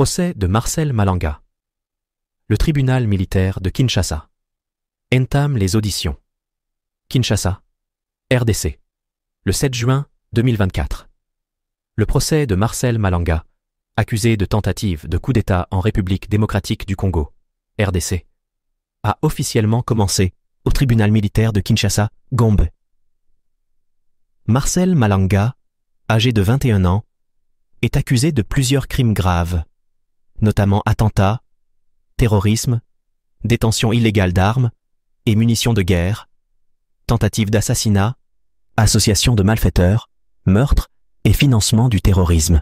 Procès de Marcel Malanga. Le tribunal militaire de Kinshasa entame les auditions. Kinshasa, RDC, le 7 juin 2024. Le procès de Marcel Malanga, accusé de tentative de coup d'État en République démocratique du Congo, RDC, a officiellement commencé au tribunal militaire de Kinshasa, Gombe. Marcel Malanga, âgé de 21 ans, est accusé de plusieurs crimes graves, notamment attentats, terrorisme, détention illégale d'armes et munitions de guerre, tentative d'assassinat, association de malfaiteurs, meurtre et financement du terrorisme.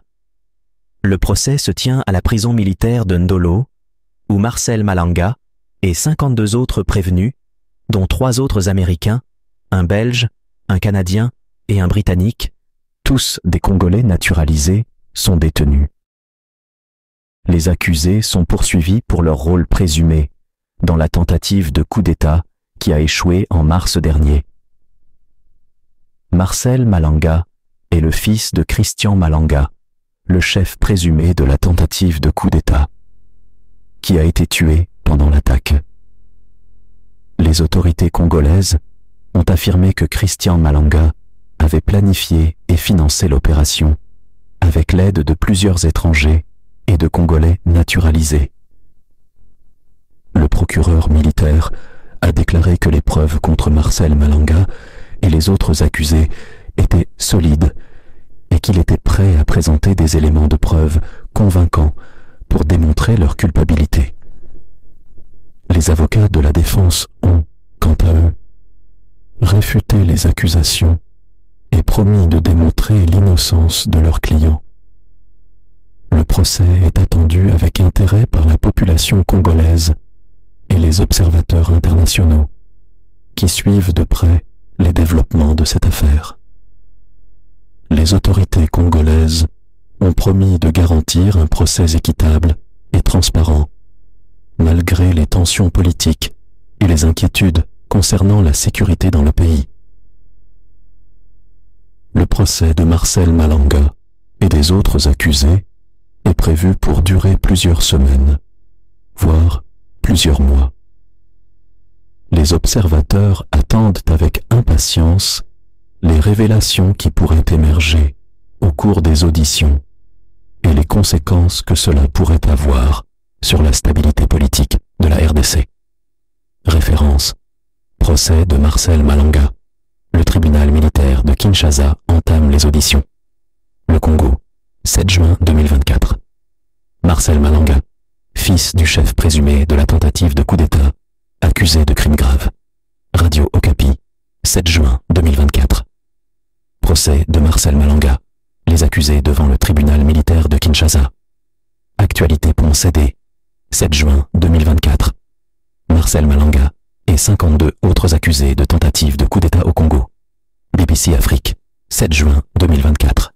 Le procès se tient à la prison militaire de Ndolo, où Marcel Malanga et 52 autres prévenus, dont 3 autres Américains, un Belge, un Canadien et un Britannique, tous des Congolais naturalisés, sont détenus. Les accusés sont poursuivis pour leur rôle présumé dans la tentative de coup d'État qui a échoué en mars dernier. Marcel Malanga est le fils de Christian Malanga, le chef présumé de la tentative de coup d'État, qui a été tué pendant l'attaque. Les autorités congolaises ont affirmé que Christian Malanga avait planifié et financé l'opération avec l'aide de plusieurs étrangers et de Congolais naturalisés. Le procureur militaire a déclaré que les preuves contre Marcel Malanga et les autres accusés étaient solides et qu'il était prêt à présenter des éléments de preuve convaincants pour démontrer leur culpabilité. Les avocats de la défense ont, quant à eux, réfuté les accusations et promis de démontrer l'innocence de leurs clients. Le procès est attendu avec intérêt par la population congolaise et les observateurs internationaux qui suivent de près les développements de cette affaire. Les autorités congolaises ont promis de garantir un procès équitable et transparent, malgré les tensions politiques et les inquiétudes concernant la sécurité dans le pays. Le procès de Marcel Malanga et des autres accusés est prévu pour durer plusieurs semaines, voire plusieurs mois. Les observateurs attendent avec impatience les révélations qui pourraient émerger au cours des auditions et les conséquences que cela pourrait avoir sur la stabilité politique de la RDC. Référence: procès de Marcel Malanga. Le tribunal militaire de Kinshasa entame les auditions. Le Congo, 7 juin 2024. Marcel Malanga, fils du chef présumé de la tentative de coup d'État, accusé de crimes graves. Radio Okapi, 7 juin 2024. Procès de Marcel Malanga. Les accusés devant le tribunal militaire de Kinshasa. Actualité.cd, 7 juin 2024. Marcel Malanga et 52 autres accusés de tentative de coup d'État au Congo. BBC Afrique, 7 juin 2024.